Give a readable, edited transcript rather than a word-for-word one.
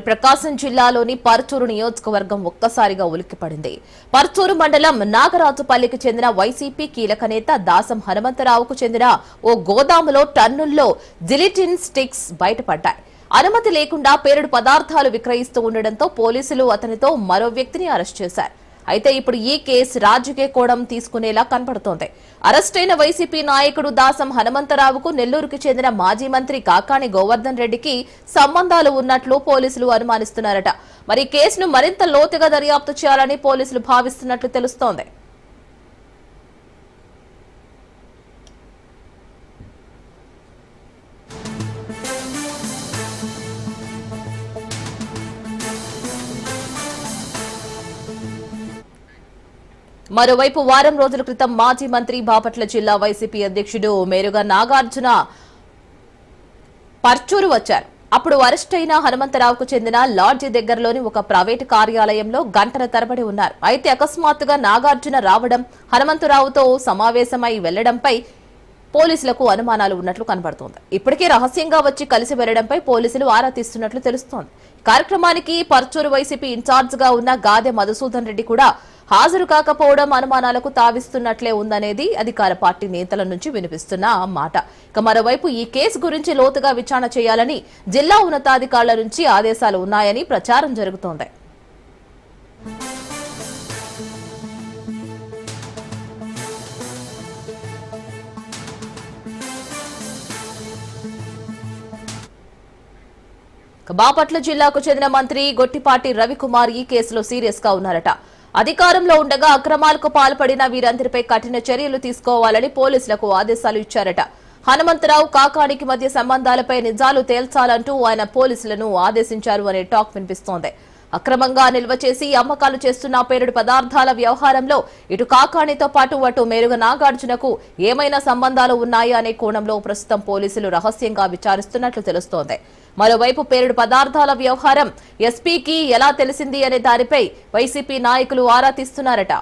ప్రకాశం జిల్లాలోని పర్చూరు నియోజకవర్గం ఒక్కసారిగా ఉలిక్కిపడింది. పర్చూరు మండలం నాగరాజుపల్లికి చెందిన వైసీపీ కీలక నేత దాసం హనుమంతరావుకు చెందిన ఓ గోదాములో టన్నుల్లో జిలిటిన్ స్టిక్స్ బయటపడ్డాయి. అనుమతి లేకుండా పేలుడు పదార్థాలు విక్రయిస్తూ ఉండడంతో పోలీసులు అతనితో మరో వ్యక్తిని అరెస్ట్ చేశారు. అయితే ఇప్పుడు ఈ కేసు రాజకీయ కోణం తీసుకునేలా కనపడుతోంది. అరెస్టైన వైసీపీ నాయకుడు దాసం హనుమంతరావుకు నెల్లూరుకు చెందిన మాజీ మంత్రి కాకాణి గోవర్ధన్ రెడ్డికి సంబంధాలు ఉన్నట్లు పోలీసులు అనుమానిస్తున్నారట. మరి కేసును మరింత లోతుగా దర్యాప్తు చేయాలని పోలీసులు భావిస్తున్నట్లు తెలుస్తోంది. మరోవైపు వారం రోజుల క్రితం మాజీ మంత్రి బాపట్ల జిల్లా వైసీపీ అధ్యక్షుడు మేరుగా నాగార్జున పర్చూరు వచ్చారు. అప్పుడు అరెస్ట్ అయిన హనుమంతరావుకు చెందిన లాడ్జి దగ్గరలోని ఒక ప్రైవేటు కార్యాలయంలో గంటల తరబడి ఉన్నారు. అయితే అకస్మాత్తుగా నాగార్జున రావడం, హనుమంతరావుతో సమావేశమై వెళ్లడంపై పోలీసులకు అనుమానాలు ఉన్నట్లు కనబడుతోంది. ఇప్పటికే రహస్యంగా వచ్చి కలిసి వెళ్లడంపై పోలీసులు ఆరా తీస్తున్నట్లు తెలుస్తోంది. కార్యక్రమానికి పర్చూరు వైసీపీ ఇన్ఛార్జ్ గా ఉన్న గాదె మధుసూదన్ రెడ్డి కూడా హాజరు కాకపోవడం అనుమానాలకు తావిస్తున్నట్లే ఉందనేది అధికార పార్టీ నేతల నుంచి వినిపిస్తున్న మాట. ఇక మరోవైపు ఈ కేసు గురించి లోతుగా విచారణ చేయాలని జిల్లా ఉన్నతాధికారుల నుంచి ఆదేశాలు ఉన్నాయని ప్రచారం జరుగుతోంది. బాపట్ల జిల్లాకు చెందిన మంత్రి గొట్టిపాటి రవికుమార్ ఈ కేసులో సీరియస్ గా ఉన్నారట. అధికారంలో ఉండగా అక్రమాలకు పాల్పడిన వీరందరిపై కఠిన చర్యలు తీసుకోవాలని పోలీసులకు ఆదేశాలు ఇచ్చారట. హనుమంతరావు కాకానికి మధ్య సంబంధాలపై నిజాలు తేల్చాలంటూ ఆయన పోలీసులను ఆదేశించారు అనే టాక్ వినిపిస్తోంది. అక్రమంగా నిల్వ చేసి అమ్మకాలు చేస్తున్న పేలుడు పదార్థాల వ్యవహారంలో ఇటు కాకాణితో పాటు అటు మేరుగ నాగార్జునకు ఏమైనా సంబంధాలు ఉన్నాయా అనే కోణంలో ప్రస్తుతం పోలీసులు రహస్యంగా విచారిస్తున్నట్లు తెలుస్తోంది. మరోవైపు పేలుడు పదార్థాల వ్యవహారం ఎస్పీకి ఎలా తెలిసింది అనే దానిపై వైసీపీ నాయకులు ఆరా తీస్తున్నారట.